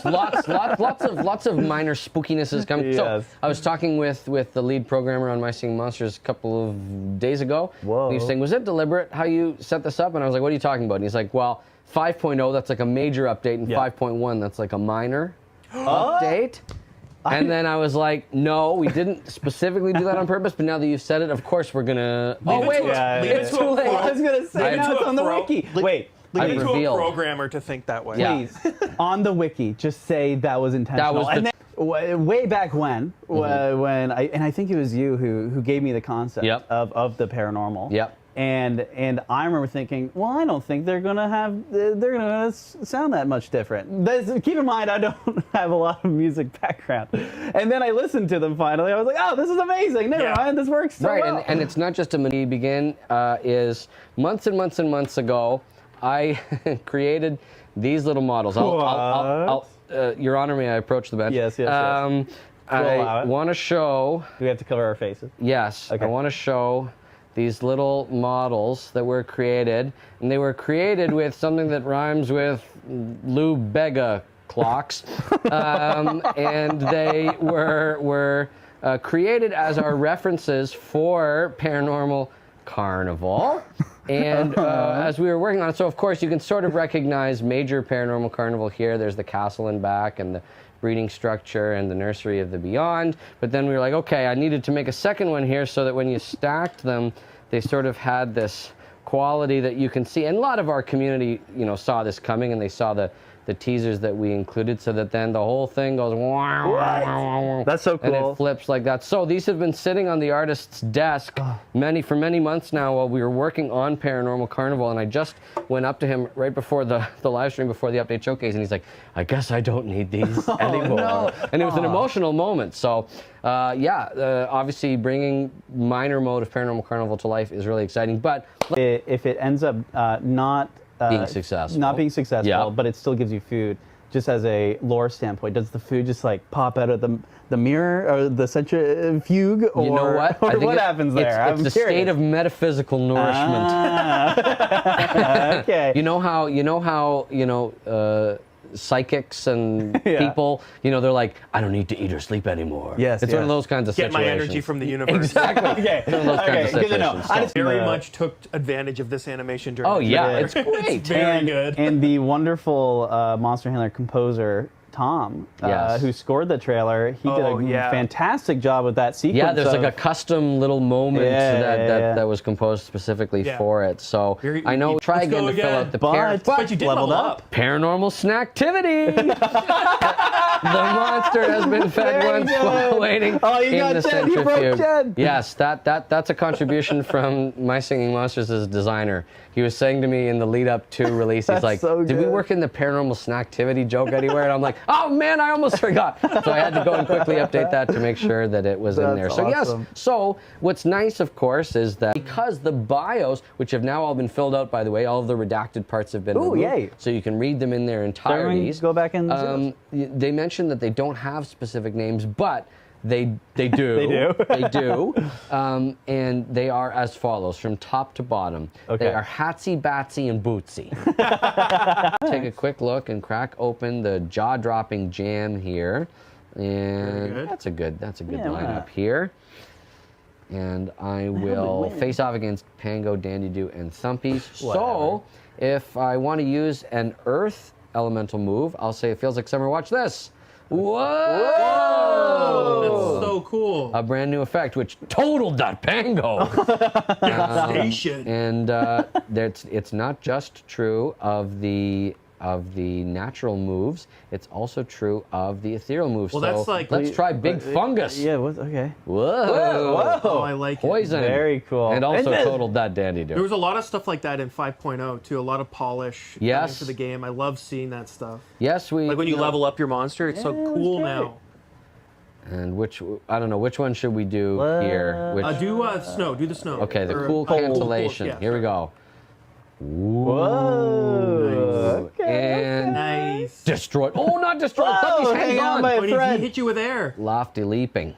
lots of minor spookinesses coming. Yes. So I was talking with the lead programmer on My Singing Monsters a couple of days ago. Whoa. He was saying, was it deliberate how you set this up? And I was like, what are you talking about? And he's like, well, 5.0, that's like a major update, and 5.1, that's like a minor update. And then I was like, no, we didn't specifically do that on purpose, but now that you've said it, of course we're going to... Oh, wait, it's too late. I was going to say, now it's on the wiki. Wait. Leave it to a revealed. programmer to think that way. Yeah. Please, on the wiki, just say that was intentional. That was and then, way back when I think it was you who gave me the concept of the paranormal. Yep. And I remember thinking, well, I don't think they're gonna sound that much different. Keep in mind, I don't have a lot of music background. And then I listened to them finally. I was like, oh, this is amazing. Never mind, this works so well. And it's not just a we begin is months and months and months ago. I created these little models. Your Honor, may I approach the bench? Yes. I want to show. Do we have to cover our faces? Yes. Okay. I want to show these little models that were created, and they were created with something that rhymes with Lou Bega clocks, and they were created as our references for Paironormal Carnival. And as we were working on it, so of course you can sort of recognize major Paironormal Carnival here. There's the castle in back and the breeding structure and the nursery of the beyond. But then we were like, okay, I needed to make a second one here so that when you stacked them, they sort of had this quality that you can see. And a lot of our community, saw this coming, and they saw the teasers that we included, so that then the whole thing goes wow, wow, wow, wow, that's so cool, and it flips like that. So these have been sitting on the artist's desk for many months now while we were working on Paironormal Carnival, and I just went up to him right before the live stream, before the update showcase, and he's like, I guess I don't need these anymore. No. And it was an emotional moment. So obviously bringing minor mode of Paironormal Carnival to life is really exciting, but if it ends up not being successful. Not being successful, but it still gives you food. Just as a lore standpoint, does the food just like pop out of the mirror or the centrifuge, or, you know what? or what happens there? It's the state of metaphysical nourishment. Okay. You know how psychics and people, they're like, I don't need to eat or sleep anymore. Yes, it's one of those kinds of Get situations. my energy from the universe. Exactly. Okay. It's one of those kinds of Good to know. situations. I very much took advantage of this animation during. Oh the yeah, trailer. it's great. It's very good. And the wonderful Monster Handler composer Tom, who scored the trailer, he did a fantastic job with that sequence. Yeah, there's like a custom little moment that was composed specifically for it. So I know. Try again to fill out the but you did level up. Paranormal snacktivity. The monster has been fed once while waiting in the centrifuge. Yes, that's a contribution from My Singing Monsters' designer. He was saying to me in the lead up to release, he's like, did we work in the paranormal snacktivity joke anywhere? And I'm like, oh man, I almost forgot. So I had to go and quickly update that to make sure that it was in there. So awesome. yes, so what's nice, of course, is that because the bios, which have now all been filled out, by the way, all of the redacted parts have been removed. Yay. So you can read them in their entireties. Go back and they mentioned that they don't have specific names, but they do. They do. They do. And they are as follows, from top to bottom. Okay. They are Hatsy, Batsy, and Bootsy. Take a quick look and crack open the jaw-dropping jam here. And that's a good lineup here. And I will face off against Pango, Dandy Doo, and Thumpy. So if I want to use an Earth elemental move, I'll say it feels like summer. Watch this. Whoa! That's so cool. A brand new effect, which totaled that Pango. Devastation. And it's not just true of the natural moves, it's also true of the ethereal moves. Well, so that's like... let's try Big Fungus. Yeah, okay. Whoa. Oh, I like it. Poison. Very cool. And also totaled that Dandy Doo. There was a lot of stuff like that in 5.0 too. A lot of polish into the game. I love seeing that stuff. Yes, like when you level up your monster, it's so cool now. And I don't know, which one should we do here? Do snow. Do the snow. Okay, the cool cancellation. Here we go. Whoa. Nice. And nice. Destroyed. Oh, not destroyed. Hang on. But he hit you with air. Lofty leaping.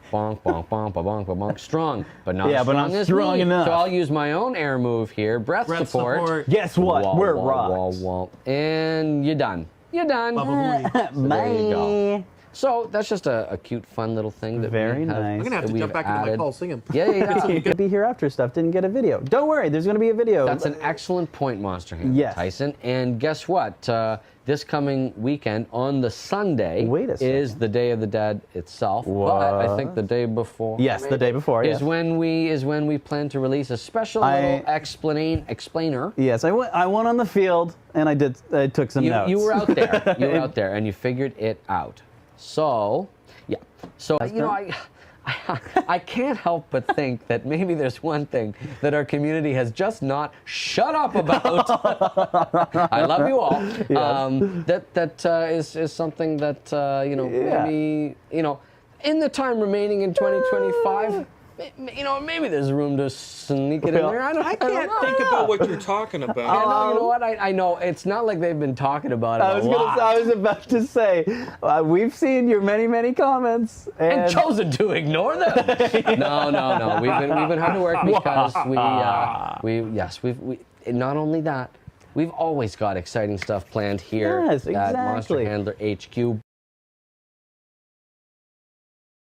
Bonk, bonk, bonk, bonk, bonk, bonk. Strong, but not strong enough. So I'll use my own air move here. Breath support. Guess what? We're rocked. And you're done. you're done. Bye. So there you go. So that's just a cute, fun little thing that Very we have. nice. I'm gonna have to we've jump back into my added. call singing. Yeah. Gonna be here after stuff. Didn't get a video. Don't worry. There's gonna be a video. That's an excellent point, Monster Hand, Yes. Tyson. And guess what? This coming weekend on the Sunday Wait a is second. the Day of the Dead itself. What? But I think the day before. Yes, the day before. Is Yes. when we plan to release a special little explainer. Yes, I went on the field and I took some notes. You were out there. You were out there, and you figured it out. So, yeah. So I can't help but think that maybe there's one thing that our community has just not shut up about. I love you all. Yes. That is something that maybe in the time remaining in 2025. Maybe there's room to sneak it in there. I can't think about what you're talking about. You know what? I know it's not like they've been talking about it I was about to say, we've seen your many comments and chosen to ignore them. No. We've been hard to work because we not only that, we've always got exciting stuff planned here Yes, at Monster exactly. Handler HQ.